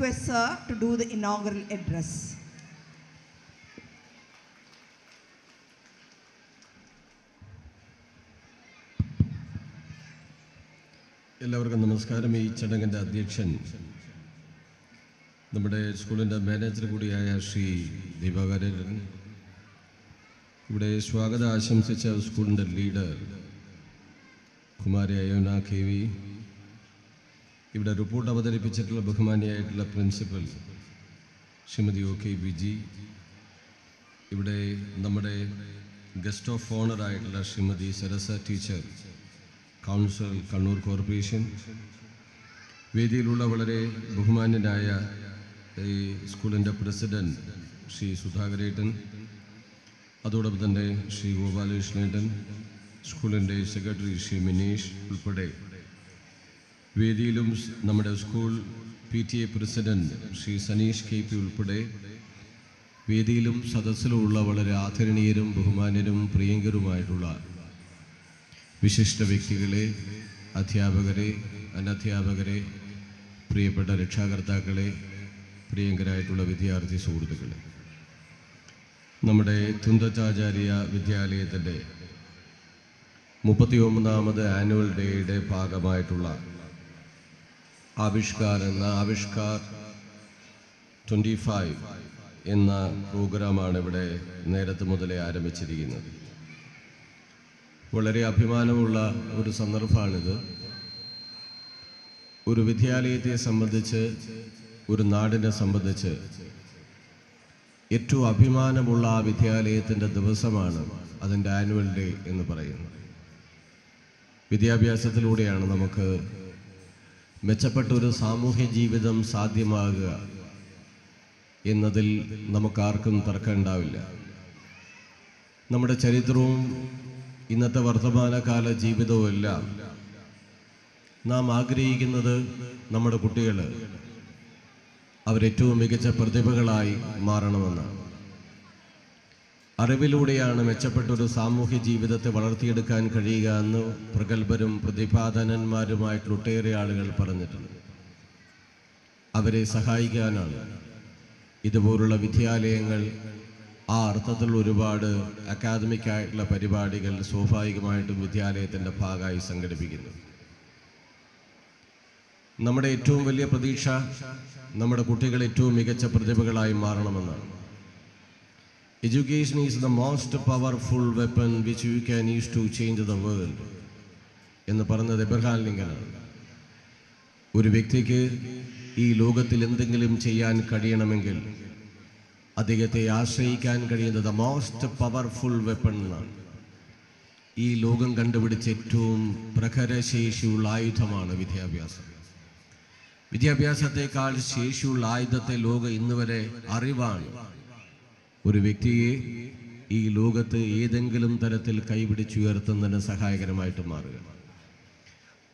request sir to do the inaugural address. എല്ലാവർക്കും നമസ്കാരം. ഈ ചടങ്ങിൻ്റെ അധ്യക്ഷൻ നമ്മുടെ സ്കൂളിൻ്റെ മാനേജർ കൂടിയായ ശ്രീ ദിവാകരൻ, ഇവിടെ സ്വാഗതം ആശംസിച്ച സ്കൂളിൻ്റെ leader Kumari Ayona K V, ഇവിടെ റിപ്പോർട്ട് അവതരിപ്പിച്ചിട്ടുള്ള ബഹുമാനിയായിട്ടുള്ള principal Shrimati O K Viji, ഇവിടെ നമ്മുടെ ഗസ്റ്റ് ഓഫ് ഓണറായിട്ടുള്ള Shrimati Sarasa teacher, council Kannur corporation, വേദിയിലുള്ള വളരെ ബഹുമാന്യനായ ഈ സ്കൂളിൻ്റെ പ്രസിഡൻറ്റ് ശ്രീ സുധാകരേട്ടൻ, അതോടൊപ്പം തന്നെ ശ്രീ ഗോപാലകൃഷ്ണേട്ടൻ, സ്കൂളിൻ്റെ സെക്രട്ടറി ശ്രീ മിനീഷ് ഉൾപ്പെടെ വേദിയിലും നമ്മുടെ school PTA president Shri Saneesh KP ഉൾപ്പെടെ വേദിയിലും സദസ്സിലുമുള്ള വളരെ ആദരണീയരും ബഹുമാന്യരും പ്രിയങ്കരുമായിട്ടുള്ള വിശിഷ്ട വ്യക്തികളെ, അധ്യാപകരെ, അനധ്യാപകരെ, പ്രിയപ്പെട്ട രക്ഷാകർത്താക്കളെ, പ്രിയങ്കരായിട്ടുള്ള വിദ്യാർത്ഥി സുഹൃത്തുക്കളെ, നമ്മുടെ തുന്തച്ചാചാര്യ വിദ്യാലയത്തിൻ്റെ 39ാമത് ആനുവൽ ഡേയുടെ ഭാഗമായിട്ടുള്ള ആവിഷ്കാർ 25 എന്ന പ്രോഗ്രാമാണ് ഇവിടെ നേരത്തെ മുതലേ ആരംഭിച്ചിരിക്കുന്നത്. വളരെ അഭിമാനമുള്ള ഒരു സന്ദർഭമാണിത്. ഒരു വിദ്യാലയത്തെ സംബന്ധിച്ച്, ഒരു നാടിനെ സംബന്ധിച്ച് ഏറ്റവും അഭിമാനമുള്ള ആ വിദ്യാലയത്തിൻ്റെ ദിവസമാണ് അതിൻ്റെ ആനുവൽ ഡേ എന്ന് പറയുന്നത്. വിദ്യാഭ്യാസത്തിലൂടെയാണ് നമുക്ക് മെച്ചപ്പെട്ട ഒരു സാമൂഹ്യ ജീവിതം സാധ്യമാകുക എന്നതിൽ നമുക്കാർക്കും തർക്കമുണ്ടാവില്ല. നമ്മുടെ ചരിത്രവും ഇന്നത്തെ വർത്തമാനകാല ജീവിതവും എല്ലാം നാം ആഗ്രഹിക്കുന്നത് നമ്മുടെ കുട്ടികൾ അവരേറ്റവും മികച്ച പ്രതിഭകളായി മാറണമെന്നാണ്. അറിവിലൂടെയാണ് മെച്ചപ്പെട്ടൊരു സാമൂഹ്യ ജീവിതത്തെ വളർത്തിയെടുക്കാൻ കഴിയുക എന്ന് പ്രഗത്ഭരും പ്രതിഭാധനന്മാരുമായിട്ടുള്ള ഒട്ടേറെ ആളുകൾ പറഞ്ഞിട്ടുണ്ട്. അവരെ സഹായിക്കാനാണ് ഇതുപോലുള്ള വിദ്യാലയങ്ങൾ, ആ അർത്ഥത്തിൽ ഒരുപാട് അക്കാദമിക്കായിട്ടുള്ള പരിപാടികൾ സ്വാഭാവികമായിട്ടും വിദ്യാലയത്തിൻ്റെ ഭാഗമായി സംഘടിപ്പിക്കുന്നു. നമ്മുടെ ഏറ്റവും വലിയ പ്രതീക്ഷ നമ്മുടെ കുട്ടികൾ ഏറ്റവും മികച്ച പ്രതിഭകളായി മാറണമെന്നാണ്. Education is the most powerful weapon which you can use to change the world എന്ന് പറഞ്ഞത് എബ്രഹാം ലിങ്കനാണ്. ഒരു വ്യക്തിക്ക് ഈ ലോകത്തിൽ എന്തെങ്കിലും ചെയ്യാൻ കഴിയണമെങ്കിൽ അദ്ദേഹത്തെ ആശ്രയിക്കാൻ കഴിയുന്നത് the most powerful weapon എന്നാണ്. ഈ ലോകം കണ്ടുപിടിച്ച ഏറ്റവും പ്രഖരശേഷിയുള്ള ആയുധമാണ് വിദ്യാഭ്യാസം. വിദ്യാഭ്യാസത്തെക്കാൾ ശേഷിയുള്ള ആയുധത്തെ ലോകം ഇന്നുവരെ അറിവാണ് ഒരു വ്യക്തിയെ ഈ ലോകത്ത് ഏതെങ്കിലും തരത്തിൽ കൈപിടിച്ചുയർത്തുന്നതിന് സഹായകരമായിട്ട് മാറുക.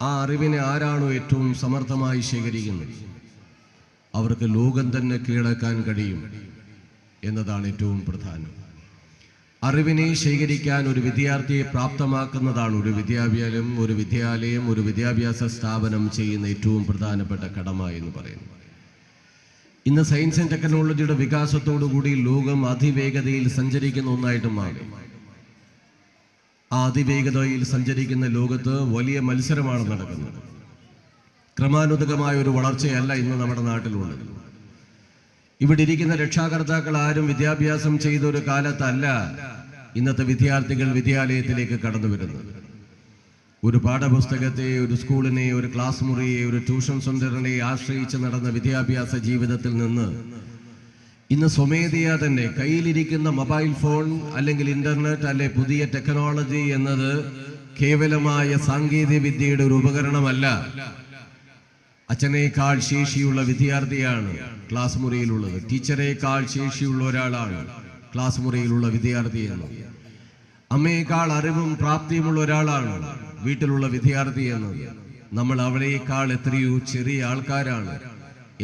ആ അറിവിനെ ആരാണോ ഏറ്റവും സമർത്ഥമായി ശേഖരിക്കുന്നത് അവർക്ക് ലോകം തന്നെ കീഴടക്കാൻ കഴിയും എന്നതാണ് ഏറ്റവും പ്രധാനം. അറിവിനെ ശേഖരിക്കാൻ ഒരു വിദ്യാർത്ഥിയെ പ്രാപ്തമാക്കുന്നതാണ് ഒരു വിദ്യാലയം, ഒരു വിദ്യാഭ്യാസ സ്ഥാപനം ചെയ്യുന്ന ഏറ്റവും പ്രധാനപ്പെട്ട കടമ എന്ന് പറയുന്നത്. ഇന്ന് സയൻസ് ആൻഡ് ടെക്നോളജിയുടെ വികാസത്തോടുകൂടി ലോകം അതിവേഗതയിൽ സഞ്ചരിക്കുന്ന ഒന്നായിട്ട് മാറി. ആ അതിവേഗതയിൽ സഞ്ചരിക്കുന്ന ലോകത്ത് വലിയ മത്സരമാണ് നടക്കുന്നത്. ക്രമാനുഗതമായ ഒരു വളർച്ചയല്ല ഇന്ന് നമ്മുടെ നാട്ടിലുള്ളത്. ഇവിടെ ഇരിക്കുന്ന രക്ഷാകർത്താക്കൾ ആരും വിദ്യാഭ്യാസം ചെയ്ത ഒരു കാലത്തല്ല ഇന്നത്തെ വിദ്യാർത്ഥികൾ വിദ്യാലയത്തിലേക്ക് കടന്നു വരുന്നത്. ഒരു പാഠപുസ്തകത്തെ, ഒരു സ്കൂളിനെ, ഒരു ക്ലാസ് മുറിയെ, ഒരു ട്യൂഷൻ സെന്ററിനെ ആശ്രയിച്ച് നടന്ന വിദ്യാഭ്യാസ ജീവിതത്തിൽ നിന്ന് ഇന്ന് സ്വമേധയാ തന്നെ കയ്യിലിരിക്കുന്ന മൊബൈൽ ഫോൺ അല്ലെങ്കിൽ ഇന്റർനെറ്റ് അല്ലെ പുതിയ ടെക്നോളജി എന്നത് കേവലമായ സാങ്കേതിക വിദ്യയുടെ ഒരു ഉപകരണമല്ല. അച്ഛനേക്കാൾ ശേഷിയുള്ള വിദ്യാർത്ഥിയാണ് ക്ലാസ് മുറിയിലുള്ളത്. ടീച്ചറേക്കാൾ ശേഷിയുള്ള ഒരാളാണ് ക്ലാസ് മുറിയിലുള്ള വിദ്യാർത്ഥി എന്ന്. അമ്മയേക്കാൾ അറിവും പ്രാപ്തിയുമുള്ള ഒരാളാണ് വീട്ടിലുള്ള വിദ്യാർത്ഥി എന്നത്. നമ്മൾ അവളേക്കാൾ എത്രയോ ചെറിയ ആൾക്കാരാണ്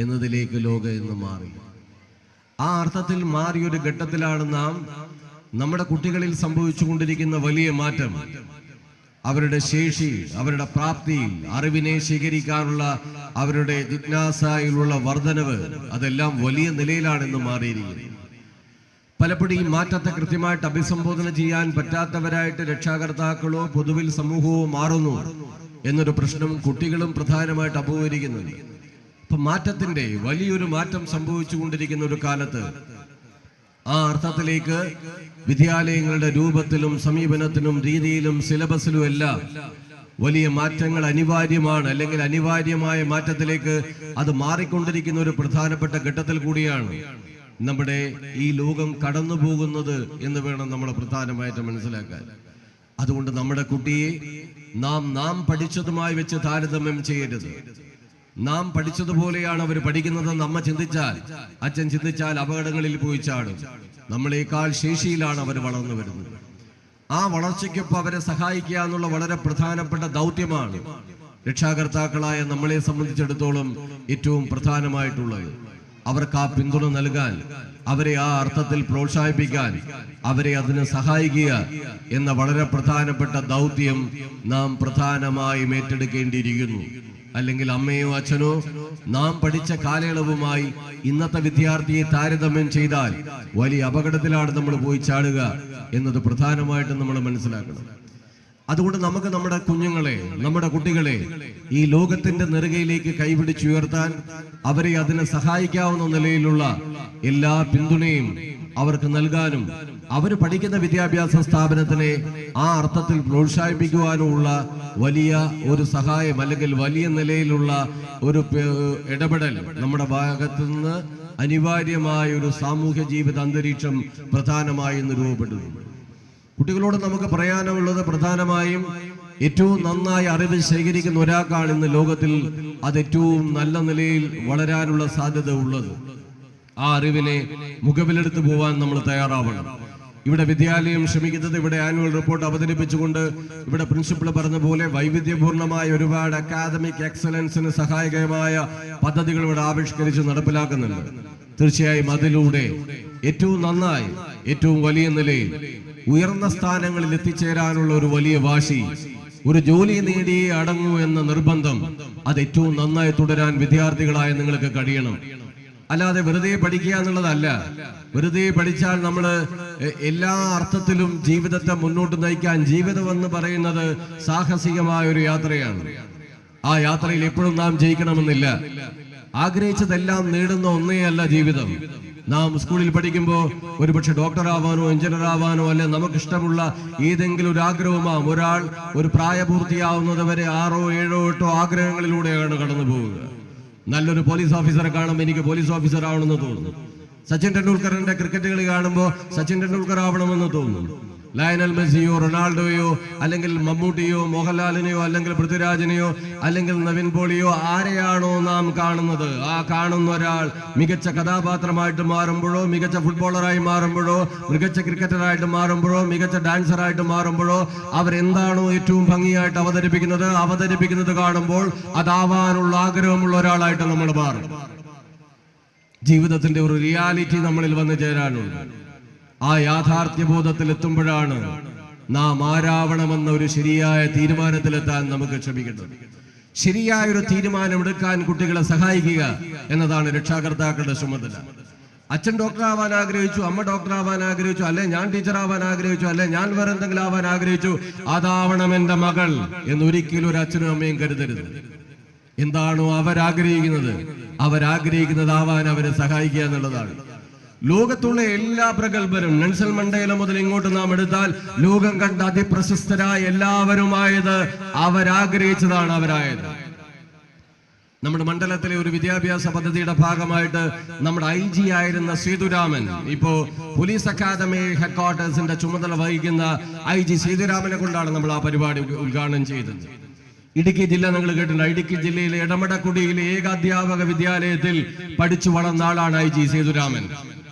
എന്നതിലേക്ക് ലോകം ഇന്ന് മാറി. ആ അർത്ഥത്തിൽ മാറിയൊരു ഘട്ടത്തിലാണ് നാം നമ്മുടെ കുട്ടികളിൽ സംഭവിച്ചുകൊണ്ടിരിക്കുന്ന വലിയ മാറ്റം. അവരുടെ ശേഷി, അവരുടെ പ്രാപ്തി, അറിവിനെ ശേഖരിക്കാനുള്ള അവരുടെ ജിജ്ഞാസയിലുള്ള വർധനവ് അതെല്ലാം വലിയ നിലയിലാണ് ഇന്ന് മാറിയിരിക്കുന്നത്. പലപ്പോഴും ഈ മാറ്റത്തെ കൃത്യമായിട്ട് അഭിസംബോധന ചെയ്യാൻ പറ്റാത്തവരായിട്ട് രക്ഷാകർത്താക്കളോ പൊതുവിൽ സമൂഹമോ മാറുന്നു എന്നൊരു പ്രശ്നം കുട്ടികളും പ്രധാനമായിട്ട് അഭിമുഖീകരിക്കുന്നുണ്ട്. അപ്പൊ മാറ്റത്തിന്റെ വലിയൊരു മാറ്റം സംഭവിച്ചുകൊണ്ടിരിക്കുന്ന ഒരു കാലത്ത് ആ അർത്ഥത്തിലേക്ക് വിദ്യാലയങ്ങളുടെ രൂപത്തിലും സമീപനത്തിനും രീതിയിലും സിലബസിലും എല്ലാം വലിയ മാറ്റങ്ങൾ അനിവാര്യമാണ്, അല്ലെങ്കിൽ അനിവാര്യമായ മാറ്റത്തിലേക്ക് അത് മാറിക്കൊണ്ടിരിക്കുന്ന ഒരു പ്രധാനപ്പെട്ട ഘട്ടത്തിൽ കൂടിയാണ് നമ്മുടെ ഈ ലോകം കടന്നു പോകുന്നത് എന്ന് വേണം നമ്മൾ പ്രധാനമായിട്ട് മനസ്സിലാക്കാൻ. അതുകൊണ്ട് നമ്മുടെ കുട്ടിയെ നാം പഠിച്ചതുമായി വെച്ച് താരതമ്യം ചെയ്യരുത്. നാം പഠിച്ചതുപോലെയാണ് അവർ പഠിക്കുന്നത് നമ്മ ചിന്തിച്ചാൽ, അച്ഛൻ ചിന്തിച്ചാൽ അപകടങ്ങളിൽ പോയി ചാടും. നമ്മളെക്കാൾ ശേഷിയിലാണ് അവർ വളർന്നു വരുന്നത്. ആ വളർച്ചയ്ക്കൊപ്പം അവരെ സഹായിക്കുക എന്നുള്ള വളരെ പ്രധാനപ്പെട്ട ദൗത്യമാണ് രക്ഷാകർത്താക്കളായ നമ്മളെ സംബന്ധിച്ചിടത്തോളം ഏറ്റവും പ്രധാനമായിട്ടുള്ളത്. അവർക്ക് ആ പിന്തുണ നൽകാൻ, അവരെ ആ അർത്ഥത്തിൽ പ്രോത്സാഹിപ്പിക്കാൻ, അവരെ അതിന് സഹായിക്കുക എന്ന വളരെ പ്രധാനപ്പെട്ട ദൗത്യം നാം പ്രധാനമായും ഏറ്റെടുക്കേണ്ടിയിരിക്കുന്നു. അല്ലെങ്കിൽ അമ്മയോ അച്ഛനോ നാം പഠിച്ച കാലയളവുമായി ഇന്നത്തെ വിദ്യാർത്ഥിയെ താരതമ്യം ചെയ്താൽ വലിയ അപകടത്തിലാണ് നമ്മൾ പോയി ചാടുക എന്നത് പ്രധാനമായിട്ടും നമ്മൾ മനസ്സിലാക്കണം. അതുകൊണ്ട് നമുക്ക് നമ്മുടെ കുഞ്ഞുങ്ങളെ, നമ്മുടെ കുട്ടികളെ ഈ ലോകത്തിന്റെ നെറുകയിലേക്ക് കൈപിടിച്ചുയർത്താൻ, അവരെ അതിനെ സഹായിക്കാവുന്ന നിലയിലുള്ള എല്ലാ പിന്തുണയും അവർക്ക് നൽകാനും അവർ പഠിക്കുന്ന വിദ്യാഭ്യാസ സ്ഥാപനത്തിനെ ആ അർത്ഥത്തിൽ പ്രോത്സാഹിപ്പിക്കുവാനുമുള്ള വലിയ ഒരു സഹായം, അല്ലെങ്കിൽ വലിയ നിലയിലുള്ള ഒരു ഇടപെടൽ നമ്മുടെ ഭാഗത്തു നിന്ന് അനിവാര്യമായ ഒരു സാമൂഹ്യ ജീവിത അന്തരീക്ഷം പ്രധാനമായും രൂപപ്പെടുന്നു. കുട്ടികളോട് നമുക്ക് പറയാനുള്ളത് പ്രധാനമായും ഏറ്റവും നന്നായി അറിവ് ശേഖരിക്കുന്ന ഒരാൾക്കാണ് ഇന്ന് ലോകത്തിൽ അത് ഏറ്റവും നല്ല നിലയിൽ വളരാനുള്ള സാധ്യത ഉള്ളത്. ആ അറിവിനെ മുഖവിലെടുത്ത് പോവാൻ നമ്മൾ തയ്യാറാവണം. ഇവിടെ വിദ്യാലയം ശ്രമിക്കുന്നത്, ഇവിടെ ആനുവൽ റിപ്പോർട്ട് അവതരിപ്പിച്ചുകൊണ്ട് ഇവിടെ പ്രിൻസിപ്പൽ പറഞ്ഞ പോലെ വൈവിധ്യപൂർണമായ ഒരുപാട് അക്കാദമിക് എക്സലൻസിന് സഹായകമായ പദ്ധതികൾ ഇവിടെ ആവിഷ്കരിച്ച് നടപ്പിലാക്കുന്നുണ്ട്. തീർച്ചയായും അതിലൂടെ ഏറ്റവും നന്നായി, ഏറ്റവും വലിയ നിലയിൽ ഉയർന്ന സ്ഥാനങ്ങളിൽ എത്തിച്ചേരാനുള്ള ഒരു വലിയ വാശി, ഒരു ജോലി നേടിയേ അടങ്ങൂ എന്ന നിർബന്ധം, അത് ഏറ്റവും നന്നായി തുടരാൻ വിദ്യാർത്ഥികളായ നിങ്ങൾക്ക് കഴിയണം. അല്ലാതെ വെറുതെ പഠിക്കുക എന്നുള്ളതല്ല. വെറുതെ പഠിച്ചാൽ നമ്മൾ എല്ലാ അർത്ഥത്തിലും ജീവിതത്തെ മുന്നോട്ട് നയിക്കാൻ, ജീവിതം എന്ന് പറയുന്നത് സാഹസികമായ ഒരു യാത്രയാണ്. ആ യാത്രയിൽ എപ്പോഴും നാം ജയിക്കണമെന്നില്ല. ആഗ്രഹിച്ചതെല്ലാം നേടുന്ന ഒന്നേയല്ല ജീവിതം. നാം സ്കൂളിൽ പഠിക്കുമ്പോൾ ഒരുപക്ഷെ ഡോക്ടർ ആവാനോ എഞ്ചിനീയർ ആവാനോ അല്ലെ നമുക്കിഷ്ടമുള്ള ഏതെങ്കിലും ഒരു ആഗ്രഹമാവും. ഒരാൾ ഒരു പ്രായപൂർത്തിയാവുന്നത് വരെ 6, 7, 8 ആഗ്രഹങ്ങളിലൂടെയാണ് കടന്നു പോവുക. നല്ലൊരു പോലീസ് ഓഫീസറെ കാണുമ്പോൾ എനിക്ക് പോലീസ് ഓഫീസർ ആവണമെന്ന് തോന്നുന്നു. സച്ചിൻ ടെണ്ടുൽക്കറിന്റെ ക്രിക്കറ്റ് കളി കാണുമ്പോൾ സച്ചിൻ ടെണ്ടുൽക്കർ ആവണമെന്ന് തോന്നുന്നു. ലയണൽ മെസ്സിയോ റൊണാൾഡോയോ അല്ലെങ്കിൽ മമ്മൂട്ടിയോ മോഹൻലാലിനെയോ അല്ലെങ്കിൽ പൃഥ്വിരാജിനെയോ അല്ലെങ്കിൽ നവിൻ പോളിയോ ആരെയാണോ നാം കാണുന്നത്, ആ കാണുന്ന ഒരാൾ മികച്ച കഥാപാത്രമായിട്ട് മാറുമ്പോഴോ, മികച്ച ഫുട്ബോളറായി മാറുമ്പോഴോ, മികച്ച ക്രിക്കറ്ററായിട്ട് മാറുമ്പോഴോ, മികച്ച ഡാൻസറായിട്ട് മാറുമ്പോഴോ, അവരെന്താണോ ഏറ്റവും ഭംഗിയായിട്ട് അവതരിപ്പിക്കുന്നത് കാണുമ്പോൾ അതാവാനുള്ള ആഗ്രഹമുള്ള ഒരാളായിട്ട് നമ്മൾ മാറും. ജീവിതത്തിന്റെ ഒരു റിയാലിറ്റി നമ്മളിൽ വന്നു ചേരാനുണ്ട്. ആ യാഥാർത്ഥ്യബോധത്തിൽ എത്തുമ്പോഴാണ് നാം ആരാവണമെന്ന ഒരു ശരിയായ തീരുമാനത്തിലെത്താൻ നമുക്ക് ശ്രമിക്കേണ്ടത്. ശരിയായൊരു തീരുമാനമെടുക്കാൻ കുട്ടികളെ സഹായിക്കുക എന്നതാണ് രക്ഷാകർത്താക്കളുടെ ചുമതല. അച്ഛൻ ഡോക്ടർ ആവാൻ ആഗ്രഹിച്ചു, അമ്മ ഡോക്ടർ ആവാൻ ആഗ്രഹിച്ചു, അല്ലെ ഞാൻ ടീച്ചർ ആവാൻ ആഗ്രഹിച്ചു, അല്ലെ ഞാൻ വേറെ എന്തെങ്കിലും ആവാൻ ആഗ്രഹിച്ചു, അതാവണം എന്റെ മകൾ എന്നൊരിക്കലും ഒരു അച്ഛനും അമ്മയും കരുതരുത്. എന്താണോ അവരാഗ്രഹിക്കുന്നത് ആവാൻ അവരെ സഹായിക്കുക എന്നുള്ളതാണ്. ലോകത്തുള്ള എല്ലാ പ്രഗത്ഭരും, നെൽസൺ മണ്ടേല മുതൽ ഇങ്ങോട്ട് നാം എടുത്താൽ ലോകം കണ്ട അതിപ്രശസ്തരായ എല്ലാവരുമായത് അവരാഗ്രഹിച്ചതാണ് അവരായത്. നമ്മുടെ മണ്ഡലത്തിലെ ഒരു വിദ്യാഭ്യാസ പദ്ധതിയുടെ ഭാഗമായിട്ട് നമ്മുടെ IG ആയിരുന്ന സേതുരാമൻ, ഇപ്പോ പോലീസ് അക്കാദമി ഹെഡ്ക്വാർട്ടേഴ്സിന്റെ ചുമതല വഹിക്കുന്ന IG സേതുരാമനെ കൊണ്ടാണ് നമ്മൾ ആ പരിപാടി ഉദ്ഘാടനം ചെയ്തത്. ഇടുക്കി ജില്ല നിങ്ങൾ കേട്ടിട്ടുണ്ട്. ഇടുക്കി ജില്ലയിലെ എടമടക്കുടിയിലെ ഏകാധ്യാപക വിദ്യാലയത്തിൽ പഠിച്ചു വളർന്ന ആളാണ് IG സേതുരാമൻ.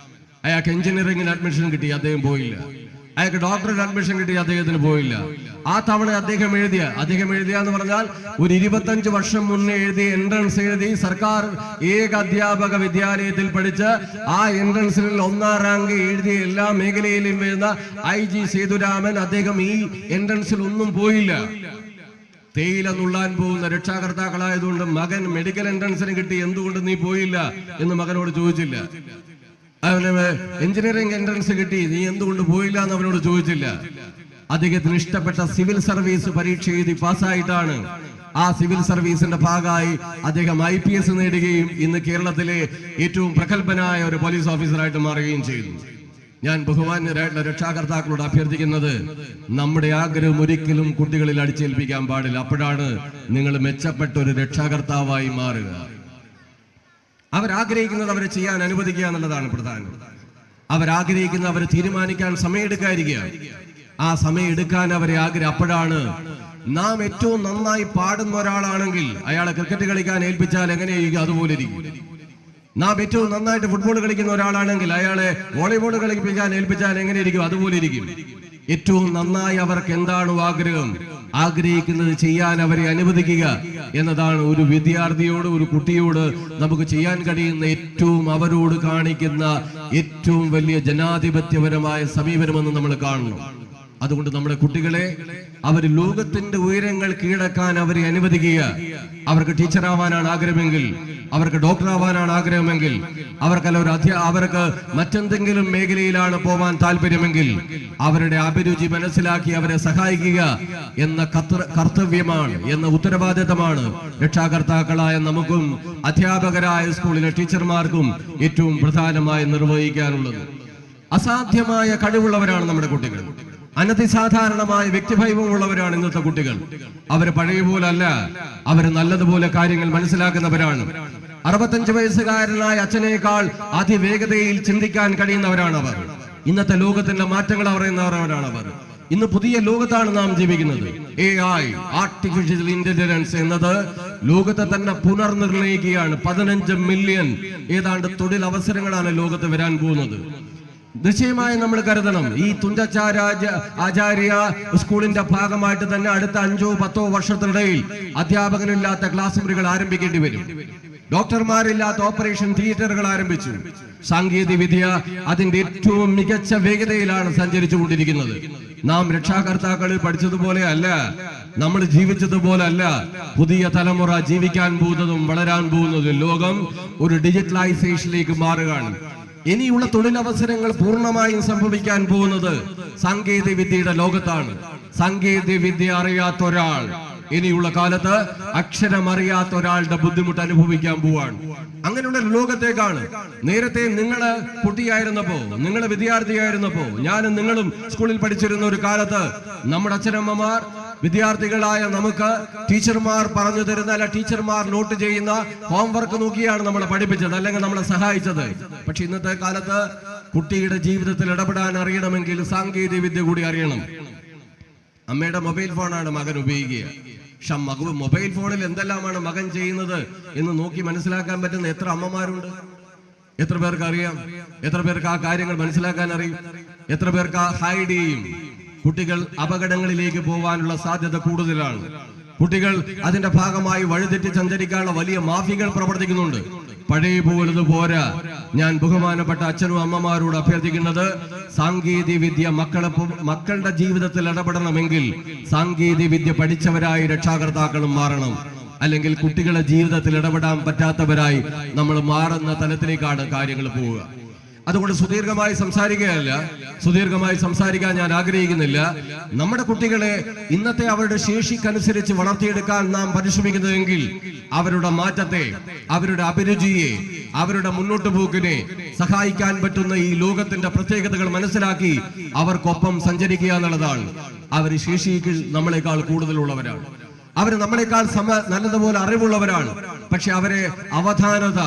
അയാൾക്ക് എഞ്ചിനീയറിംഗിന് അഡ്മിഷൻ കിട്ടി, അദ്ദേഹം പോയില്ല. അയാൾക്ക് ഡോക്ടറേറ്റ് അഡ്മിഷൻ കിട്ടി, അദ്ദേഹത്തിന് പോയില്ല. ആ തവണ അദ്ദേഹം എഴുതിയ എന്ന് പറഞ്ഞാൽ ഒരു 25 വർഷം മുന്നേ എഴുതിയ എൻട്രൻസ് എഴുതി സർക്കാർ ഏക അധ്യാപക വിദ്യാലയത്തിൽ പഠിച്ച് ആ എൻട്രൻസിൽ 1ാം റാങ്ക് എഴുതിയ എല്ലാ മേഖലയിലും വരുന്ന IG സേതുരാമൻ, അദ്ദേഹം ഈ എൻട്രൻസിൽ ഒന്നും പോയില്ല. തേയില നുള്ളാൻ പോകുന്ന രക്ഷാകർത്താക്കളായതുകൊണ്ട് മകൻ മെഡിക്കൽ എൻട്രൻസിന് കിട്ടി, എന്തുകൊണ്ട് നീ പോയില്ല എന്ന് മകനോട് ചോദിച്ചില്ല. അവന് എഞ്ചിനീയറിംഗ് എൻട്രൻസ് കിട്ടി, നീ എന്തുകൊണ്ട് പോയില്ല എന്ന് അവനോട് ചോദിച്ചില്ല. അദ്ദേഹത്തിന് ഇഷ്ടപ്പെട്ട സിവിൽ സർവീസ് പരീക്ഷ എഴുതി പാസ്സായിട്ടാണ് ആ സിവിൽ സർവീസിന്റെ ഭാഗമായി അദ്ദേഹം IPS നേടുകയും ഇന്ന് കേരളത്തിലെ ഏറ്റവും പ്രഗത്ഭനായ ഒരു പോലീസ് ഓഫീസറായിട്ട് മാറുകയും ചെയ്തു. ഞാൻ ബഹുമാന്യരായിട്ടുള്ള രക്ഷാകർത്താക്കളോട് അഭ്യർത്ഥിക്കുന്നത്, നമ്മുടെ ആഗ്രഹം ഒരിക്കലും കുട്ടികളിൽ അടിച്ചേൽപ്പിക്കാൻ പാടില്ല. അപ്പോഴാണ് നിങ്ങൾ മെച്ചപ്പെട്ട ഒരു രക്ഷാകർത്താവായി മാറുക. അവരാഗ്രഹിക്കുന്നത് അവരെ ചെയ്യാൻ അനുവദിക്കുക എന്നുള്ളതാണ് പ്രധാനം. അവരാഗ്രഹിക്കുന്ന അവരെ തീരുമാനിക്കാൻ സമയമെടുക്കാതിരിക്കുക. ആ സമയം എടുക്കാൻ അവരെ അപ്പോഴാണ് നാം ഏറ്റവും നന്നായി പാടുന്ന ഒരാളാണെങ്കിൽ അയാളെ ക്രിക്കറ്റ് കളിക്കാൻ ഏൽപ്പിച്ചാൽ എങ്ങനെയായിരിക്കും? അതുപോലെ ഇരിക്കും. നാം ഏറ്റവും നന്നായിട്ട് ഫുട്ബോൾ കളിക്കുന്ന ഒരാളാണെങ്കിൽ അയാളെ വോളിബോൾ കളിപ്പിക്കാൻ ഏൽപ്പിച്ചാൽ എങ്ങനെയിരിക്കും? അതുപോലെ ഇരിക്കും. ഏറ്റവും നന്നായി അവർക്ക് എന്താണോ ആഗ്രഹം, ആഗ്രഹിക്കുന്നത് ചെയ്യാൻ അവരെ അനുവദിക്കുക എന്നതാണ് ഒരു വിദ്യാർത്ഥിയോട്, ഒരു കുട്ടിയോട് നമുക്ക് ചെയ്യാൻ കഴിയുന്ന ഏറ്റവും, അവരോട് കാണിക്കുന്ന ഏറ്റവും വലിയ ജനാധിപത്യപരമായ സമീപനമെന്ന് നമ്മൾ കാണണം. അതുകൊണ്ട് നമ്മുടെ കുട്ടികളെ അവർ ലോകത്തിന്റെ ഉയരങ്ങൾ കീഴടക്കാൻ അവരെ അനുവദിക്കുക. അവർക്ക് ടീച്ചറാവാനാണ് ആഗ്രഹമെങ്കിൽ, അവർക്ക് ഡോക്ടറാവാനാണ് ആഗ്രഹമെങ്കിൽ, അവർക്ക് മറ്റെന്തെങ്കിലും മേഖലയിലാണ് പോവാൻ താല്പര്യമെങ്കിൽ അവരുടെ അഭിരുചി മനസ്സിലാക്കി അവരെ സഹായിക്കുക എന്ന കർത്തവ്യമാണ്, എന്ന ഉത്തരവാദിത്തമാണ് രക്ഷാകർത്താക്കളായ നമുക്കും അധ്യാപകരായ സ്കൂളിലെ ടീച്ചർമാർക്കും ഏറ്റവും പ്രധാനമായി നിർവഹിക്കാനുള്ളത്. അസാധ്യമായ കഴിവുള്ളവരാണ് നമ്മുടെ കുട്ടികൾ. അനധിസാധാരണമായ വ്യക്തിവൈഭവമുള്ളവരാണ് ഇന്നത്തെ കുട്ടികൾ. അവര് പഴയ പോലല്ല, അവര് നല്ലതുപോലെ കാര്യങ്ങൾ മനസ്സിലാക്കുന്നവരാണ്. 65 വയസ്സുകാരനായ അച്ഛനേക്കാൾ അതിവേഗതയിൽ ചിന്തിക്കാൻ കഴിയുന്നവരാണ് അവർ. ഇന്നത്തെ ലോകത്തിന്റെ മാറ്റങ്ങൾ അറിയുന്നവരാണ് അവർ. ഇന്ന് പുതിയ ലോകത്താണ് നാം ജീവിക്കുന്നത്. AI, ആർട്ടിഫിഷ്യൽ ഇന്റലിജൻസ് എന്നത് ലോകത്തെ തന്നെ പുനർനിർണയിക്കുകയാണ്. 15 മില്യൺ ഏതാണ്ട് തൊഴിലവസരങ്ങളാണ് ലോകത്ത് വരാൻ പോകുന്നത്. നിശ്ചയമായി നമ്മൾ കരുതണം, ഈ തുഞ്ചാചാര്യ സ്കൂളിന്റെ ഭാഗമായിട്ട് തന്നെ അടുത്ത 5-10 വർഷത്തിനിടയിൽ അധ്യാപകനില്ലാത്ത ക്ലാസ് മുറികൾ ആരംഭിക്കേണ്ടി വരും. ഡോക്ടർമാരില്ലാത്ത ഓപ്പറേഷൻ തിയേറ്ററുകൾ ആരംഭിച്ചു. സാങ്കേതിക വിദ്യ അതിന്റെ ഏറ്റവും മികച്ച വേഗതയിലാണ് സഞ്ചരിച്ചുകൊണ്ടിരിക്കുന്നത്. നാം രക്ഷാകർത്താക്കളിൽ പഠിച്ചതുപോലെ അല്ല, നമ്മൾ ജീവിച്ചതുപോലെ അല്ല പുതിയ തലമുറ ജീവിക്കാൻ പോകുന്നതും വളരാൻ പോകുന്നതും. ലോകം ഒരു ഡിജിറ്റലൈസേഷനിലേക്ക് മാറുകയാണ്. ഇനിയുള്ള തൊഴിലവസരങ്ങൾ പൂർണ്ണമായും സംഭവിക്കാൻ പോകുന്നത് സാങ്കേതിക വിദ്യയുടെ ലോകത്താണ്. സാങ്കേതിക വിദ്യ അറിയാത്ത ഒരാൾ ഇനിയുള്ള കാലത്ത് അക്ഷരമറിയാത്ത ഒരാളുടെ ബുദ്ധിമുട്ട് അനുഭവിക്കാൻ പോവാണ്. അങ്ങനെയുള്ള ലോകത്തേക്കാണ്. നേരത്തെ നിങ്ങള് കുട്ടിയായിരുന്നപ്പോ, നിങ്ങള് വിദ്യാർത്ഥിയായിരുന്നപ്പോ, ഞാനും നിങ്ങളും സ്കൂളിൽ പഠിച്ചിരുന്ന ഒരു കാലത്ത് നമ്മുടെ അച്ഛനമ്മമാർ, വിദ്യാർത്ഥികളായ നമുക്ക് ടീച്ചർമാർ പറഞ്ഞു തരുന്ന, അല്ല ടീച്ചർമാർ നോട്ട് ചെയ്യുന്ന ഹോംവർക്ക് നോക്കിയാണ് നമ്മളെ പഠിപ്പിച്ചത്, അല്ലെങ്കിൽ നമ്മളെ സഹായിച്ചത്. പക്ഷെ ഇന്നത്തെ കാലത്ത് കുട്ടിയുടെ ജീവിതത്തിൽ ഇടപെടാൻ അറിയണമെങ്കിൽ സാങ്കേതിക വിദ്യ കൂടി അറിയണം. അമ്മയുടെ മൊബൈൽ ഫോണാണ് മകൻ ഉപയോഗിക്കുക. പക്ഷെ മൊബൈൽ ഫോണിൽ എന്തെല്ലാമാണ് മകൻ ചെയ്യുന്നത് എന്ന് നോക്കി മനസ്സിലാക്കാൻ പറ്റുന്ന എത്ര അമ്മമാരുണ്ട്? എത്ര പേർക്ക് അറിയാം? എത്ര പേർക്ക് ആ കാര്യങ്ങൾ മനസ്സിലാക്കാൻ അറിയും? എത്ര പേർക്ക് ഹൈഡ് ചെയ്യും? കുട്ടികൾ അപകടങ്ങളിലേക്ക് പോകാനുള്ള സാധ്യത കൂടുതലാണ്. കുട്ടികൾ അതിന്റെ ഭാഗമായി വഴിതെറ്റി സഞ്ചരിക്കാനുള്ള വലിയ മാഫിയകൾ പ്രവർത്തിക്കുന്നുണ്ട്. പഴയ പോലത് പോരാ. ഞാൻ ബഹുമാനപ്പെട്ട അച്ഛനും അമ്മമാരോട് അഭ്യർത്ഥിക്കുന്നത്, സാങ്കേതിക വിദ്യ മക്കളുടെ ജീവിതത്തിൽ ഇടപെടണമെങ്കിൽ സാങ്കേതിക വിദ്യ പഠിച്ചവരായി രക്ഷാകർത്താക്കളും മാറണം. അല്ലെങ്കിൽ കുട്ടികളുടെ ജീവിതത്തിൽ ഇടപെടാൻ പറ്റാത്തവരായി നമ്മൾ മാറുന്ന തലത്തിലേക്കാണ് കാര്യങ്ങൾ പോവുക. അതുകൊണ്ട് സുദീർഘമായി സംസാരിക്കാൻ ഞാൻ ആഗ്രഹിക്കുന്നില്ല. നമ്മുടെ കുട്ടികളെ ഇന്നത്തെ അവരുടെ ശേഷിക്കനുസരിച്ച് വളർത്തിയെടുക്കാൻ നാം പരിശ്രമിക്കുന്നതെങ്കിൽ അവരുടെ മാറ്റത്തെ, അവരുടെ അഭിരുചിയെ, അവരുടെ മുന്നോട്ട് പോക്കിനെ സഹായിക്കാൻ പറ്റുന്ന ഈ ലോകത്തിന്റെ പ്രത്യേകതകൾ മനസ്സിലാക്കി അവർക്കൊപ്പം സഞ്ചരിക്കുക എന്നുള്ളതാണ്. അവർ ശേഷിയിൽ നമ്മളെക്കാൾ കൂടുതലുള്ളവരാണ്. അവർ നമ്മളെക്കാൾ നല്ലതുപോലെ അറിവുള്ളവരാണ്. പക്ഷെ അവരെ അവധാനത,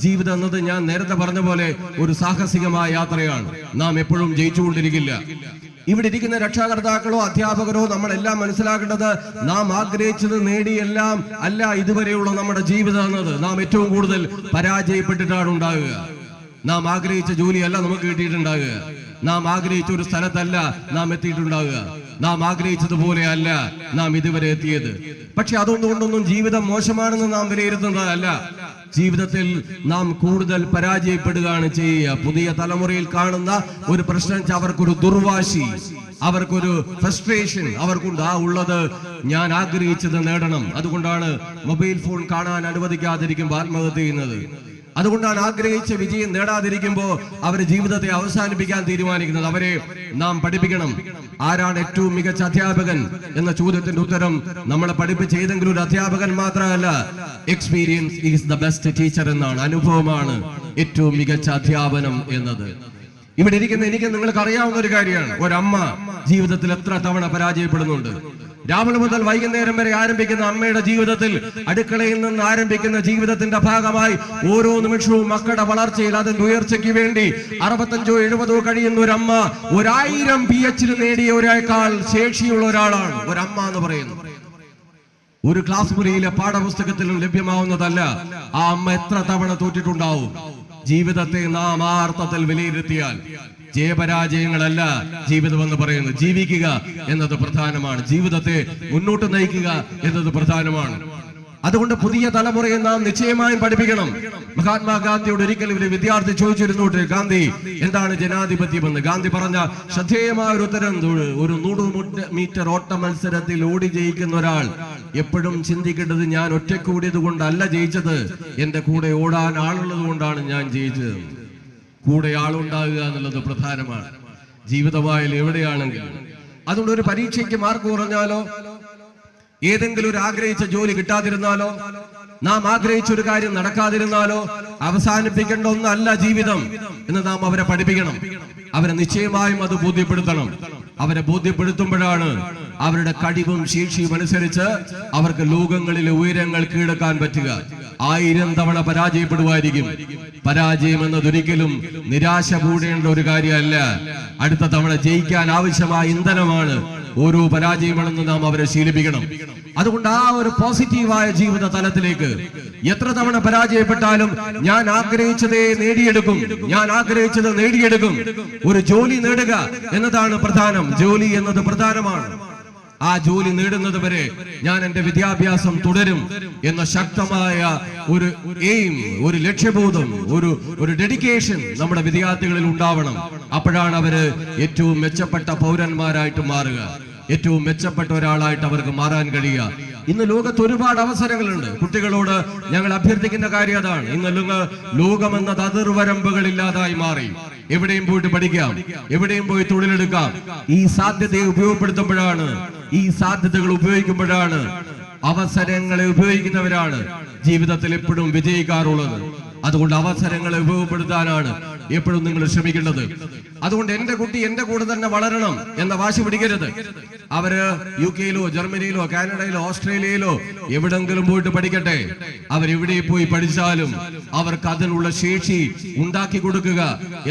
ജീവിതം എന്നത് ഞാൻ നേരത്തെ പറഞ്ഞ പോലെ ഒരു സാഹസികമായ യാത്രയാണ്. നാം എപ്പോഴും ജയിച്ചുകൊണ്ടിരിക്കില്ല. ഇവിടെ ഇരിക്കുന്ന രക്ഷാകർത്താക്കളോ അധ്യാപകരോ നമ്മളെല്ലാം മനസ്സിലാക്കേണ്ടത്, നാം ആഗ്രഹിച്ചത് നേടിയെല്ലാം അല്ല ഇതുവരെയുള്ള നമ്മുടെ ജീവിതം എന്നത്. നാം ഏറ്റവും കൂടുതൽ പരാജയപ്പെട്ടിട്ടാണ് ഉണ്ടാകുക. നാം ആഗ്രഹിച്ച ജോലിയല്ല നമുക്ക് കിട്ടിയിട്ടുണ്ടാകുക. നാം ആഗ്രഹിച്ച ഒരു സ്ഥലത്തല്ല നാം എത്തിയിട്ടുണ്ടാവുക. നാം ആഗ്രഹിച്ചതുപോലെ അല്ല നാം ഇതുവരെ എത്തിയത്. പക്ഷെ അതൊന്നുകൊണ്ടൊന്നും ജീവിതം മോശമാണെന്ന് നാം വിലയിരുത്തുന്നതല്ല. ജീവിതത്തിൽ നാം കൂടുതൽ പരാജയപ്പെടുകയാണ് ചെയ്യുക. പുതിയ തലമുറയിൽ കാണുന്ന ഒരു പ്രശ്നം, അവർക്കൊരു ദുർവാശി, അവർക്കൊരു ഫ്രസ്ട്രേഷൻ അവർക്കുണ്ട്. ഉള്ളത് ഞാൻ ആഗ്രഹിച്ചത് നേടണം. അതുകൊണ്ടാണ് മൊബൈൽ ഫോൺ കാണാൻ അനുവദിക്കാതിരിക്കുമ്പോൾ ആത്മഹത്യ ചെയ്യുന്നത്. അതുകൊണ്ടാണ് ആഗ്രഹിച്ച വിജയം നേടാതിരിക്കുമ്പോൾ അവരുടെ ജീവിതത്തെ അവസാനിപ്പിക്കാൻ തീരുമാനിക്കുന്നത്. അവരെ നാം പഠിപ്പിക്കണം. ആരാണ് ഏറ്റവും മികച്ച അധ്യാപകൻ എന്ന ചോദ്യത്തിന്റെ ഉത്തരം നമ്മളെ പഠിപ്പിച്ച ഏതെങ്കിലും ഒരു അധ്യാപകൻ മാത്രമല്ല, experience is the best teacher എന്നാണ്. അനുഭവമാണ് ഏറ്റവും മികച്ച അധ്യാപനം എന്നത്. ഇവിടെ ഇരിക്കുന്ന എനിക്ക് നിങ്ങൾക്ക് അറിയാവുന്ന ഒരു കാര്യമാണ്. ഒരമ്മ ജീവിതത്തിൽ എത്ര തവണ പരാജയപ്പെടുന്നുണ്ട്. രാവിലെ മുതൽ വൈകുന്നേരം വരെ ആരംഭിക്കുന്ന അമ്മയുടെ ജീവിതത്തിൽ, അടുക്കളയിൽ നിന്ന് ആരംഭിക്കുന്ന ജീവിതത്തിന്റെ ഭാഗമായി ഓരോ നിമിഷവും മക്കളുടെ വളർച്ചയിൽ, അതിന്റെ ഉയർച്ചയ്ക്ക് വേണ്ടി 65 70 കഴിയുന്ന ഒരു അമ്മ 1000 PhD നേടിയ ഒരാളേക്കാൾ ശേഷിയുള്ള ഒരാളാണ് ഒരമ്മ എന്ന് പറയുന്നത്. ഒരു ക്ലാസ് മുറിയിലെ പാഠപുസ്തകത്തിലും ലഭ്യമാവുന്നതല്ല. ആ അമ്മ എത്ര തവണ തോറ്റിട്ടുണ്ടാവും. ജീവിതത്തെ നാം ആ അർത്ഥത്തിൽ വിലയിരുത്തിയാൽ ജയപരാജയങ്ങളല്ല ജീവിതം എന്ന് പറയുന്നത്. ജീവിക്കുക എന്നത് പ്രധാനമാണ്. ജീവിതത്തെ മുന്നോട്ട് നയിക്കുക എന്നത് പ്രധാനമാണ്. അതുകൊണ്ട് പുതിയ തലമുറയെ നാം നിശ്ചയമായും പഠിപ്പിക്കണം. മഹാത്മാഗാന്ധിയോട് ഒരിക്കലും ഒരു വിദ്യാർത്ഥി ചോദിച്ചിരുന്നു, ഗാന്ധി എന്താണ് ജനാധിപത്യം എന്ന്. ഗാന്ധി പറഞ്ഞ ശ്രദ്ധേയമായ ഒരു ഉത്തരം, ഒരു 100 മീറ്റർ ഓട്ട മത്സരത്തിൽ ഓടി ജയിക്കുന്ന ഒരാൾ എപ്പോഴും ചിന്തിക്കേണ്ടത് ഞാൻ ഒറ്റയ്ക്ക് ഓടിയത് കൊണ്ടല്ല ജയിച്ചത്, എന്റെ കൂടെ ഓടാൻ ആളുള്ളത് കൊണ്ടാണ് ഞാൻ ജയിച്ചത്. കൂടെ ആളുണ്ടാകുക എന്നുള്ളത് പ്രധാനമാണ് ജീവിതമായാലും എവിടെയാണെങ്കിലും. അതുകൊണ്ട് ഒരു പരീക്ഷയ്ക്ക് മാർക്ക് കുറഞ്ഞാലോ, ഏതെങ്കിലും ഒരു ആഗ്രഹിച്ച ജോലി കിട്ടാതിരുന്നാലോ, നാം ആഗ്രഹിച്ച ഒരു കാര്യം നടക്കാതിരുന്നാലോ അവസാനിപ്പിക്കേണ്ട ഒന്നല്ല ജീവിതം എന്ന് നാം അവരെ പഠിപ്പിക്കണം. അവരെ നിശ്ചയമായും അത് ബോധ്യപ്പെടുത്തണം. അവരെ ബോധ്യപ്പെടുത്തുമ്പോഴാണ് അവരുടെ കഴിവും ശേഷിയും അനുസരിച്ച് അവർക്ക് ലോകങ്ങളിലെ ഉയരങ്ങൾ കീഴടക്കാൻ പറ്റുക. 1000 തവണ പരാജയപ്പെടുമായിരിക്കും. പരാജയം എന്നതൊരിക്കലും നിരാശ കൂടേണ്ട ഒരു കാര്യമല്ല. അടുത്ത തവണ ജയിക്കാൻ ആവശ്യമായ ഇന്ധനമാണ് ഓരോ പരാജയമാണെന്ന് നാം അവരെ ശീലിപ്പിക്കണം. അതുകൊണ്ട് ആ ഒരു പോസിറ്റീവായ ജീവിത തലത്തിലേക്ക് എത്ര തവണ പരാജയപ്പെട്ടാലും ഞാൻ ആഗ്രഹിച്ചതേ നേടിയെടുക്കും, ഞാൻ ആഗ്രഹിച്ചത് നേടിയെടുക്കും. ഒരു ജോലി നേടുക എന്നതാണ് പ്രധാനം. ജോലി എന്നത് പ്രധാനമാണ്. ആ ജോലി നേടുന്നത് വരെ ഞാൻ എന്റെ വിദ്യാഭ്യാസം തുടരും എന്ന ശക്തമായ ഒരു എയിം, ഒരു ലക്ഷ്യബോധം, ഒരു ഡെഡിക്കേഷൻ നമ്മുടെ വിദ്യാർത്ഥികളിൽ ഉണ്ടാവണം. അപ്പോഴാണ് അവര് ഏറ്റവും മെച്ചപ്പെട്ട പൗരന്മാരായിട്ട് മാറുക, ഏറ്റവും മെച്ചപ്പെട്ട ഒരാളായിട്ട് അവർക്ക് മാറാൻ കഴിയുക. ഇന്ന് ലോകത്ത് ഒരുപാട് അവസരങ്ങളുണ്ട്. കുട്ടികളോട് ഞങ്ങൾ അഭ്യർത്ഥിക്കുന്ന കാര്യം അതാണ്. ഇന്ന് ലോകമെന്നത് അതിർവരമ്പുകളില്ലാതായി മാറി. എവിടെയും പോയിട്ട് പഠിക്കാം, എവിടെയും പോയി തൊഴിലെടുക്കാം. ഈ സാധ്യതയെ ഉപയോഗപ്പെടുത്തുമ്പോഴാണ്, ഈ സാധ്യതകൾ ഉപയോഗിക്കുമ്പോഴാണ്, അവസരങ്ങളെ ഉപയോഗിക്കുന്നവരാണ് ജീവിതത്തിൽ എപ്പോഴും വിജയിക്കാറുള്ളത്. അതുകൊണ്ട് അവസരങ്ങളെ ഉപയോഗപ്പെടുത്താനാണ് എപ്പോഴും നിങ്ങൾ ശ്രമിക്കേണ്ടത്. അതുകൊണ്ട് എന്റെ കുട്ടി എന്റെ കൂടെ തന്നെ വളരണം എന്ന വാശി പിടിക്കരുത്. അവര് UK-യിലോ ജർമ്മനിയിലോ കാനഡയിലോ ഓസ്ട്രേലിയയിലോ എവിടെങ്കിലും പോയിട്ട് പഠിക്കട്ടെ. അവരെവിടെ പോയി പഠിച്ചാലും അവർക്ക് അതിനുള്ള ശേഷി ഉണ്ടാക്കി കൊടുക്കുക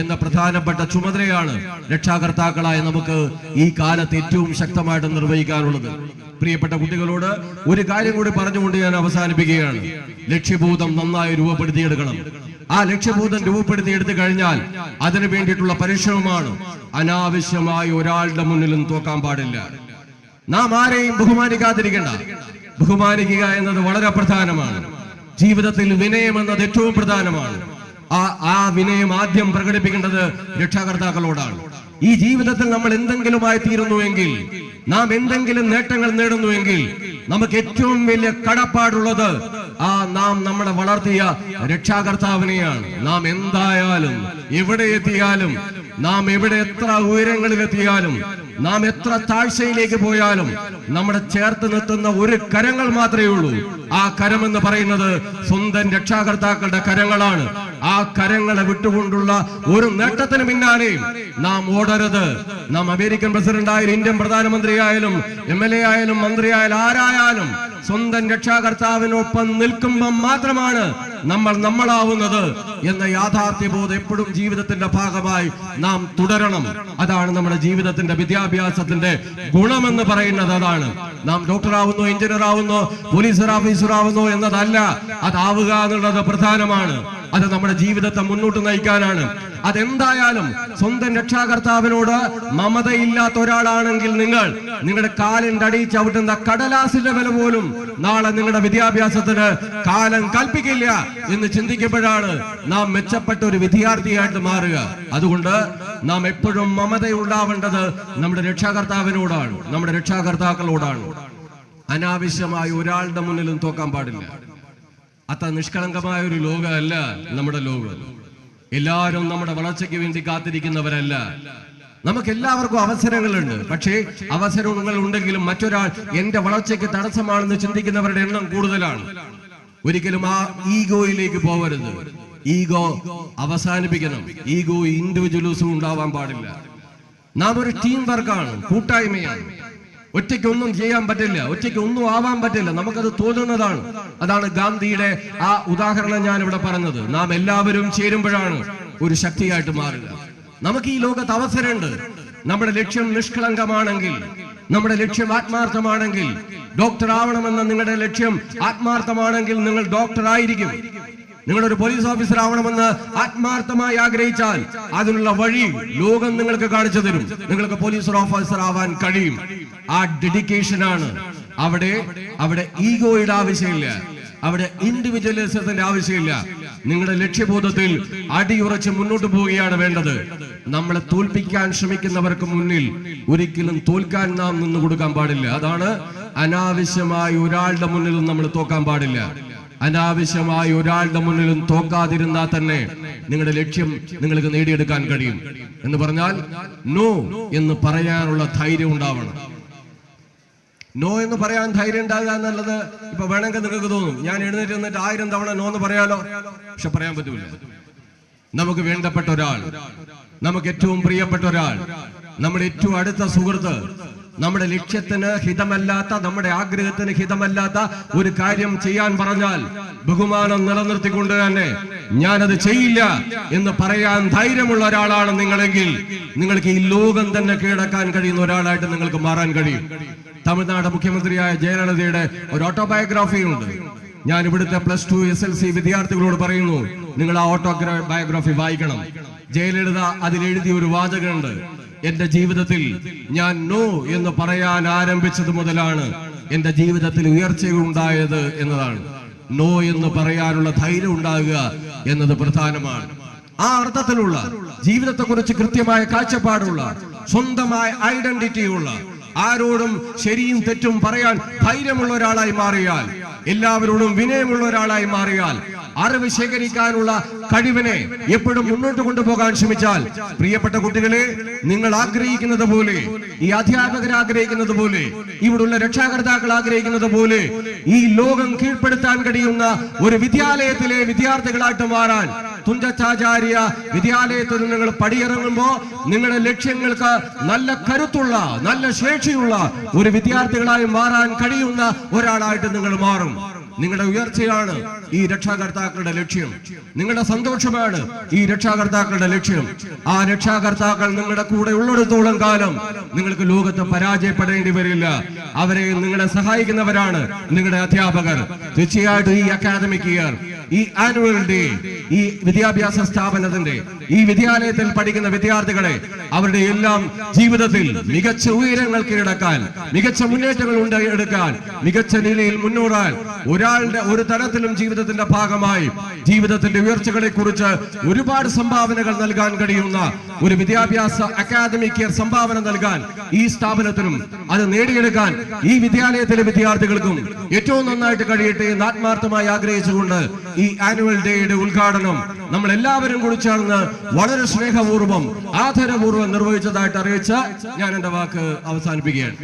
എന്ന പ്രധാനപ്പെട്ട ചുമതലയാണ് രക്ഷാകർത്താക്കളായ നമുക്ക് ഈ കാലത്ത് ഏറ്റവും ശക്തമായിട്ട് നിർവഹിക്കാനുള്ളത്. പ്രിയപ്പെട്ട കുട്ടികളോട് ഒരു കാര്യം കൂടി പറഞ്ഞുകൊണ്ട് ഞാൻ അവസാനിപ്പിക്കുകയാണ്. ലക്ഷ്യബോധം നന്നായി രൂപപ്പെടുത്തിയെടുക്കണം. ആ ലക്ഷ്യബോധം രൂപപ്പെടുത്തിയെടുത്തു കഴിഞ്ഞാൽ അതിനു വേണ്ടിയിട്ടുള്ള പരിശ്രമമാണ്. അനാവശ്യമായി ഒരാളുടെ മുന്നിലും തോക്കാൻ പാടില്ല. നാം ആരെയും ബഹുമാനിക്കാതിരിക്കണ്ട. ബഹുമാനിക്കുക എന്നത് വളരെ പ്രധാനമാണ്. ജീവിതത്തിൽ വിനയം എന്നത് ഏറ്റവും പ്രധാനമാണ്. ആ വിനയം ആദ്യം പ്രകടിപ്പിക്കേണ്ടത് രക്ഷാകർത്താക്കളോടാണ്. ഈ ജീവിതത്തിൽ നമ്മൾ എന്തെങ്കിലുമായി തീരുന്നുവെങ്കിൽ, നാം എന്തെങ്കിലും നേട്ടങ്ങൾ നേടുന്നുവെങ്കിൽ നമുക്ക് ഏറ്റവും വലിയ കടപ്പാടുള്ളത് നാം നമ്മളെ വളർത്തിയ രക്ഷാകർത്താവിനെയാണ്. നാം എന്തായാലും എവിടെ എത്തിയാലും, നാം എവിടെ എത്ര ഉയരങ്ങളിലെത്തിയാലും, നാം എത്ര താഴ്ചയിലേക്ക് പോയാലും നമ്മുടെ ചേർത്ത് നിർത്തുന്ന ഒരു കരങ്ങൾ മാത്രമേ ഉള്ളൂ. ആ കരമെന്ന് പറയുന്നത് സ്വന്തം രക്ഷാകർത്താക്കളുടെ കരങ്ങളാണ്. ആ കരങ്ങളെ വിട്ടുകൊണ്ടുള്ള ഒരു നേട്ടത്തിന് പിന്നാലെയും നാം ഓടരുത്. നാം അമേരിക്കൻ പ്രസിഡന്റ് ആയാലും, ഇന്ത്യൻ പ്രധാനമന്ത്രിയായാലും, MLA ആയാലും, മന്ത്രിയായാലും, ആരായാലും സ്വന്തം രക്ഷാകർത്താവിനൊപ്പം നിൽക്കുമ്പോൾ മാത്രമാണ് നമ്മൾ നമ്മളാവുന്നത് എന്ന യാഥാർത്ഥ്യബോധം എപ്പോഴും ജീവിതത്തിന്റെ ഭാഗമായി നാം തുടരണം. അതാണ് നമ്മുടെ ജീവിതത്തിന്റെ വിദ്യാഭ്യാസത്തിന്റെ ഗുണമെന്ന് പറയുന്നത്. അതാണ് നാം ഡോക്ടറാവുന്നോ, എഞ്ചിനീയർ ആവുന്നോ, പോലീസ് ഓഫീസർ ആവുന്നോ എന്നതല്ല. അതാവുക എന്നുള്ളത് പ്രധാനമാണ്. അത് നമ്മുടെ ജീവിതത്തെ മുന്നോട്ട് നയിക്കാനാണ്. അതെന്തായാലും സ്വന്തം രക്ഷാകർത്താവിനോട് മമതയില്ലാത്ത ഒരാളാണെങ്കിൽ നിങ്ങളുടെ കാലിന്റെ അടിയിൽ ചവിട്ടുന്ന കടലാസിന്റെ വില പോലും നാളെ നിങ്ങളുടെ വിദ്യാഭ്യാസത്തിന് കാലം കൽപ്പിക്കില്ല എന്ന് ചിന്തിക്കുമ്പോഴാണ് നാം മെച്ചപ്പെട്ട ഒരു വിദ്യാർത്ഥിയായിട്ട് മാറുക. അതുകൊണ്ട് നാം എപ്പോഴും മമതയുണ്ടാവേണ്ടത് നമ്മുടെ രക്ഷാകർത്താവിനോടാണ്, നമ്മുടെ രക്ഷാകർത്താക്കളോടാണ്. അനാവശ്യമായി ഒരാളുടെ മുന്നിലും തോക്കാൻ പാടില്ല. അത്ര നിഷ്കളങ്കമായ ഒരു ലോകമല്ല നമ്മുടെ ലോകം. എല്ലാവരും നമ്മുടെ വളർച്ചയ്ക്ക് വേണ്ടി കാത്തിരിക്കുന്നവരല്ല. നമുക്ക് എല്ലാവർക്കും അവസരങ്ങളുണ്ട്. പക്ഷേ അവസരങ്ങൾ ഉണ്ടെങ്കിലും മറ്റൊരാൾ എന്റെ വളർച്ചയ്ക്ക് തടസ്സമാണെന്ന് ചിന്തിക്കുന്നവരുടെ എണ്ണം കൂടുതലാണ്. ഒരിക്കലും ആ ഈഗോയിലേക്ക് പോകരുത്. ഈഗോ അവസാനിപ്പിക്കണം. ഈഗോ ഇൻഡിവിജ്വലിസം ഉണ്ടാവാൻ പാടില്ല. നാം ഒരു ടീം വർക്കാണ്, കൂട്ടായ്മയാണ്. ഒറ്റയ്ക്ക് ഒന്നും ചെയ്യാൻ പറ്റില്ല, ഒറ്റയ്ക്ക് ഒന്നും ആവാൻ പറ്റില്ല. നമുക്കത് തോന്നുന്നതാണ്. അതാണ് ഗാന്ധിയുടെ ആ ഉദാഹരണം ഞാൻ ഇവിടെ പറഞ്ഞത്. നാം എല്ലാവരും ചേരുമ്പോഴാണ് ഒരു ശക്തിയായിട്ട് മാറുക. നമുക്ക് ഈ ലോകത്ത് അവസരമുണ്ട്. നമ്മുടെ ലക്ഷ്യം നിഷ്കളങ്കമാണെങ്കിൽ, നമ്മുടെ ലക്ഷ്യം ആത്മാർത്ഥമാണെങ്കിൽ, ഡോക്ടർ ആവണമെന്ന നിങ്ങളുടെ ലക്ഷ്യം ആത്മാർത്ഥമാണെങ്കിൽ നിങ്ങൾ ഡോക്ടർ ആയിരിക്കും. നിങ്ങളൊരു പോലീസ് ഓഫീസർ ആവണമെന്ന് ആത്മാർത്ഥമായി ആഗ്രഹിച്ചാൽ അതിനുള്ള വഴി ലോകം നിങ്ങൾക്ക് കാണിച്ചു തരും. നിങ്ങൾക്ക് പോലീസ് ഓഫീസർ ആവാൻ കഴിയും. ആ ഡെഡിക്കേഷൻ ആണ്. അവിടെ ഈഗോയുടെ ആവശ്യമില്ല, അവിടെ ഇൻഡിവിജ്വലിസത്തിന്റെ ആവശ്യമില്ല. നിങ്ങളുടെ ലക്ഷ്യബോധത്തിൽ അടിയുറച്ച് മുന്നോട്ട് പോവുകയാണ് വേണ്ടത്. നമ്മളെ തോൽപ്പിക്കാൻ ശ്രമിക്കുന്നവർക്ക് മുന്നിൽ ഒരിക്കലും തോൽക്കാൻ നാം നിന്നു കൊടുക്കാൻ പാടില്ല. അതാണ് അനാവശ്യമായി ഒരാളുടെ മുന്നിലും നമ്മൾ തോക്കാൻ പാടില്ല. അനാവശ്യമായി ഒരാളുടെ മുന്നിലും തോക്കാതിരുന്നാൽ തന്നെ നിങ്ങളുടെ ലക്ഷ്യം നിങ്ങൾക്ക് നേടിയെടുക്കാൻ കഴിയും. എന്ന് പറഞ്ഞാൽ നോ എന്ന് പറയാനുള്ള ധൈര്യം ഉണ്ടാവണം. നോ എന്ന് പറയാൻ ധൈര്യം ഉണ്ടാകുക എന്നുള്ളത് ഇപ്പൊ വേണമെങ്കിൽ നിങ്ങൾക്ക് തോന്നും, ഞാൻ എഴുന്നേറ്റ് നിന്നിട്ട് 1000 തവണ നോ എന്ന് പറയാലോ. പക്ഷെ പറയാൻ പറ്റൂല. നമുക്ക് വേണ്ടപ്പെട്ട ഒരാൾ, നമുക്ക് ഏറ്റവും പ്രിയപ്പെട്ട ഒരാൾ, നമ്മുടെ ഏറ്റവും അടുത്ത സുഹൃത്ത്, നമ്മുടെ ലക്ഷ്യത്തിന് ഹിതമല്ലാത്ത, നമ്മുടെ ആഗ്രഹത്തിന് ഹിതമല്ലാത്ത ഒരു കാര്യം ചെയ്യാൻ പറഞ്ഞാൽ ബഹുമാനം നിലനിർത്തിക്കൊണ്ട് തന്നെ ഞാനത് ചെയ്യില്ല എന്ന് പറയാൻ ധൈര്യമുള്ള ഒരാളാണ് നിങ്ങളെങ്കിൽ നിങ്ങൾക്ക് ഈ ലോകം തന്നെ കീഴടക്കാൻ കഴിയുന്ന ഒരാളായിട്ട് നിങ്ങൾക്ക് മാറാൻ കഴിയും. തമിഴ്നാട് മുഖ്യമന്ത്രിയായ ജയലളിതയുടെ ഒരു ഓട്ടോബയോഗ്രാഫി ഉണ്ട്. ഞാൻ ഇവിടുത്തെ +2 SLC വിദ്യാർത്ഥികളോട് പറയുന്നു, നിങ്ങൾ ആ ഓട്ടോബയോഗ്രാഫി വായിക്കണം. ജയലളിത അതിലെഴുതിയ ഒരു വാചകമുണ്ട്, എന്റെ ജീവിതത്തിൽ ഞാൻ നോ എന്ന് പറയാൻ ആരംഭിച്ചത് മുതലാണ് എന്റെ ജീവിതത്തിൽ ഉയർച്ചയുണ്ടായത് എന്നതാണ്. നോ എന്ന് പറയാനുള്ള ധൈര്യം ഉണ്ടാകുക എന്നത് പ്രധാനമാണ്. ആ അർത്ഥത്തിലുള്ള ജീവിതത്തെക്കുറിച്ച് കൃത്യമായ കാഴ്ചപ്പാടുള്ള, സ്വന്തമായ ഐഡന്റിറ്റിയുള്ള, ആരോടും ശരിയും തെറ്റും പറയാൻ ധൈര്യമുള്ള ഒരാളായി മാറിയാൽ, എല്ലാവരോടും വിനയമുള്ള ഒരാളായി മാറിയാൽ, അറിവ് ശേഖരിക്കാനുള്ള കഴിവിനെ എപ്പോഴും മുന്നോട്ട് കൊണ്ടുപോകാൻ ശ്രമിച്ചാൽ, പ്രിയപ്പെട്ട കുട്ടികളെ, നിങ്ങൾ ആഗ്രഹിക്കുന്നത് പോലെ, ഈ അധ്യാപകർ ആഗ്രഹിക്കുന്നത് പോലെ, ഇവിടുള്ള രക്ഷാകർത്താക്കൾ ആഗ്രഹിക്കുന്നത് പോലെ ഈ ലോകം കീഴ്പ്പെടുത്താൻ കഴിയുന്ന ഒരു വിദ്യാലയത്തിലെ വിദ്യാർത്ഥികളായിട്ട് മാറാൻ, തുഞ്ചച്ചാചാര്യ വിദ്യാലയത്തിൽ നിങ്ങൾ പടിയിറങ്ങുമ്പോ നിങ്ങളുടെ ലക്ഷ്യങ്ങൾക്ക് നല്ല കരുത്തുള്ള, നല്ല ശേഷിയുള്ള ഒരു വിദ്യാർത്ഥികളായി മാറാൻ കഴിയുന്ന ഒരാളായിട്ട് നിങ്ങൾ മാറും. നിങ്ങളുടെ ഉയർച്ചയാണ് ഈ രക്ഷാകർത്താക്കളുടെ ലക്ഷ്യം. നിങ്ങളുടെ സന്തോഷമാണ് ഈ രക്ഷാകർത്താക്കളുടെ ലക്ഷ്യം. ആ രക്ഷാകർത്താക്കൾ നിങ്ങളുടെ കൂടെ ഉള്ളിടത്തോളം കാലം നിങ്ങൾക്ക് ലോകത്ത് പരാജയപ്പെടേണ്ടി വരില്ല. അവരെ നിങ്ങളെ സഹായിക്കുന്നവരാണ് നിങ്ങളുടെ അധ്യാപകർ. തീർച്ചയായിട്ടും ഈ അക്കാദമിക് ഇയർ, ഈ ആനുവൽ ഡേ, ഈ വിദ്യാഭ്യാസ സ്ഥാപനത്തിന്റെ, ഈ വിദ്യാലയത്തിൽ പഠിക്കുന്ന വിദ്യാർത്ഥികളെ അവരുടെ എല്ലാം ജീവിതത്തിൽ മികച്ച ഉയരങ്ങൾ കീഴടക്കാൻ, മികച്ച മുന്നേറ്റങ്ങൾ എടുക്കാൻ, മികച്ച നിലയിൽ മുന്നോറാൻ, ഒരാളുടെ ഒരു തരത്തിലും ജീവിതത്തിന്റെ ഭാഗമായി ജീവിതത്തിന്റെ ഉയർച്ചകളെ കുറിച്ച് ഒരുപാട് സംഭാവനകൾ നൽകാൻ കഴിയുന്ന ഒരു വിദ്യാഭ്യാസ അക്കാദമിക് ഇയർ സംഭാവന നൽകാൻ ഈ സ്ഥാപനത്തിനും അത് നേടിയെടുക്കാൻ ഈ വിദ്യാലയത്തിലെ വിദ്യാർത്ഥികൾക്കും ഏറ്റവും നന്നായിട്ട് കഴിയട്ടെ എന്ന് ആത്മാർത്ഥമായി ആഗ്രഹിച്ചുകൊണ്ട് ഈ ആനുവൽ ഡേയുടെ ഉദ്ഘാടനം നമ്മൾ എല്ലാവരും കൂടി ചേർന്ന് വളരെ സ്നേഹപൂർവ്വം, ആദരപൂർവ്വം നിർവഹിച്ചതായിട്ട് അറിയിച്ച് ഞാൻ എന്റെ വാക്ക് അവസാനിപ്പിക്കുകയാണ്.